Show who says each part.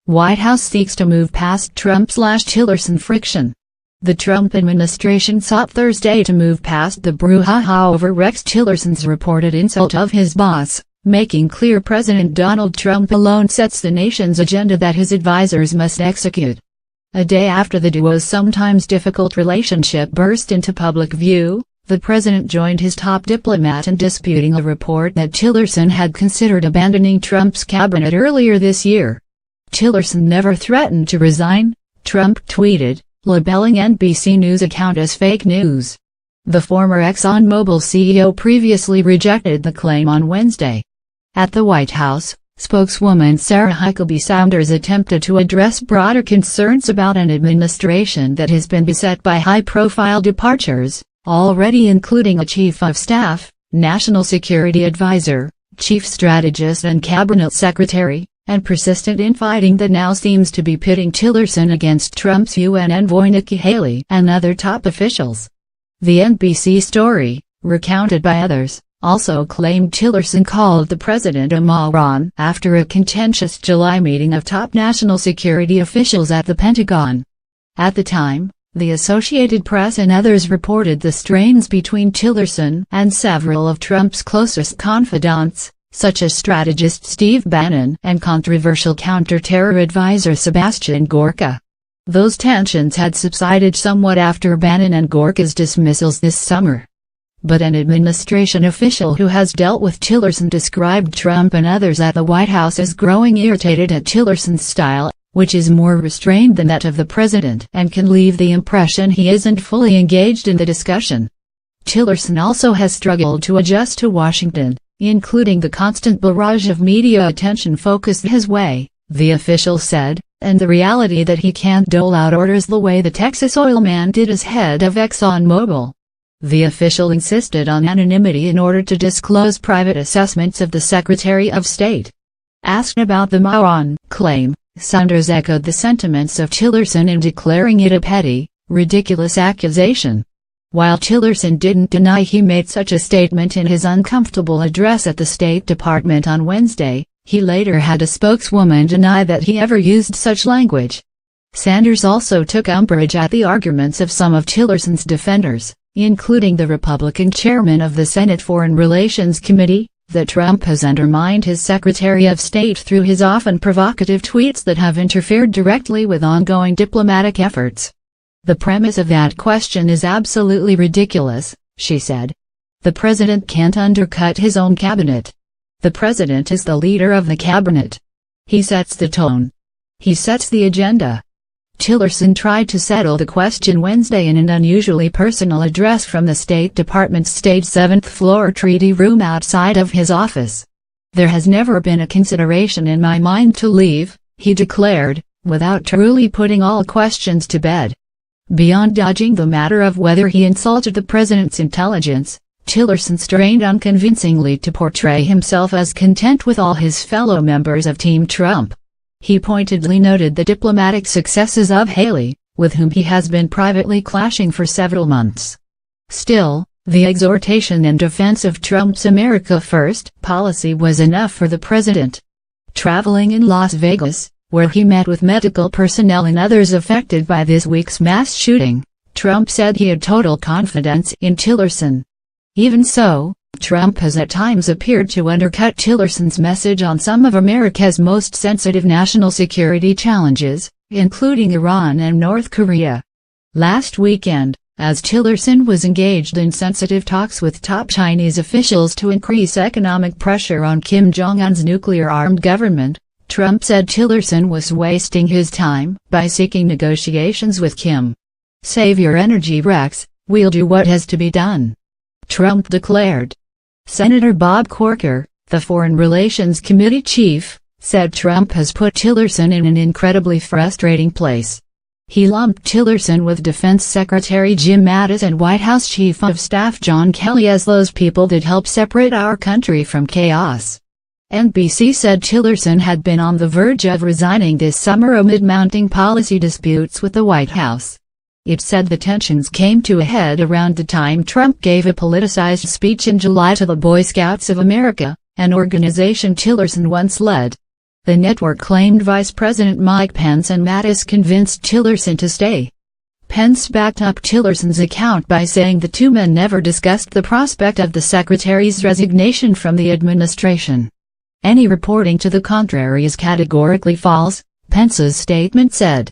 Speaker 1: White House seeks to move past Trump/Tillerson friction. The Trump administration sought Thursday to move past the brouhaha over Rex Tillerson's reported insult of his boss, making clear President Donald Trump alone sets the nation's agenda that his advisors must execute. A day after the duo's sometimes difficult relationship burst into public view, the president joined his top diplomat in disputing a report that Tillerson had considered abandoning Trump's cabinet earlier this year. Tillerson never threatened to resign, Trump tweeted, labeling NBC News account as fake news. The former ExxonMobil CEO previously rejected the claim on Wednesday. At the White House, spokeswoman Sarah Huckabee Sanders attempted to address broader concerns about an administration that has been beset by high-profile departures, already including a chief of staff, national security advisor, chief strategist and cabinet secretary, and persistent infighting that now seems to be pitting Tillerson against Trump's UN envoy Nikki Haley and other top officials. The NBC story, recounted by others, also claimed Tillerson called the president a moron after a contentious July meeting of top national security officials at the Pentagon. At the time, the Associated Press and others reported the strains between Tillerson and several of Trump's closest confidants, such as strategist Steve Bannon and controversial counter-terror advisor Sebastian Gorka. Those tensions had subsided somewhat after Bannon and Gorka's dismissals this summer. But an administration official who has dealt with Tillerson described Trump and others at the White House as growing irritated at Tillerson's style, which is more restrained than that of the president and can leave the impression he isn't fully engaged in the discussion. Tillerson also has struggled to adjust to Washington, including the constant barrage of media attention focused his way, the official said, and the reality that he can't dole out orders the way the Texas oil man did as head of ExxonMobil. The official insisted on anonymity in order to disclose private assessments of the Secretary of State. Asked about the moron claim, Sanders echoed the sentiments of Tillerson in declaring it a petty, ridiculous accusation. While Tillerson didn't deny he made such a statement in his uncomfortable address at the State Department on Wednesday, he later had a spokeswoman deny that he ever used such language. Sanders also took umbrage at the arguments of some of Tillerson's defenders, including the Republican chairman of the Senate Foreign Relations Committee, that Trump has undermined his Secretary of State through his often provocative tweets that have interfered directly with ongoing diplomatic efforts. The premise of that question is absolutely ridiculous, she said. The president can't undercut his own cabinet. The president is the leader of the cabinet. He sets the tone. He sets the agenda. Tillerson tried to settle the question Wednesday in an unusually personal address from the State Department's staged 7th-floor treaty room outside of his office. There has never been a consideration in my mind to leave, he declared, without truly putting all questions to bed. Beyond dodging the matter of whether he insulted the president's intelligence, Tillerson strained unconvincingly to portray himself as content with all his fellow members of Team Trump. He pointedly noted the diplomatic successes of Haley, with whom he has been privately clashing for several months. Still, the exhortation and defense of Trump's America First policy was enough for the president. Traveling in Las Vegas, where he met with medical personnel and others affected by this week's mass shooting, Trump said he had total confidence in Tillerson. Even so, Trump has at times appeared to undercut Tillerson's message on some of America's most sensitive national security challenges, including Iran and North Korea. Last weekend, as Tillerson was engaged in sensitive talks with top Chinese officials to increase economic pressure on Kim Jong-un's nuclear-armed government, Trump said Tillerson was wasting his time by seeking negotiations with Kim. "Save your energy, Rex, we'll do what has to be done," Trump declared. Senator Bob Corker, the Foreign Relations Committee chief, said Trump has put Tillerson in an incredibly frustrating place. He lumped Tillerson with Defense Secretary Jim Mattis and White House Chief of Staff John Kelly as those people that help separate our country from chaos. NBC said Tillerson had been on the verge of resigning this summer amid mounting policy disputes with the White House. It said the tensions came to a head around the time Trump gave a politicized speech in July to the Boy Scouts of America, an organization Tillerson once led. The network claimed Vice President Mike Pence and Mattis convinced Tillerson to stay. Pence backed up Tillerson's account by saying the two men never discussed the prospect of the secretary's resignation from the administration. Any reporting to the contrary is categorically false, Pence's statement said.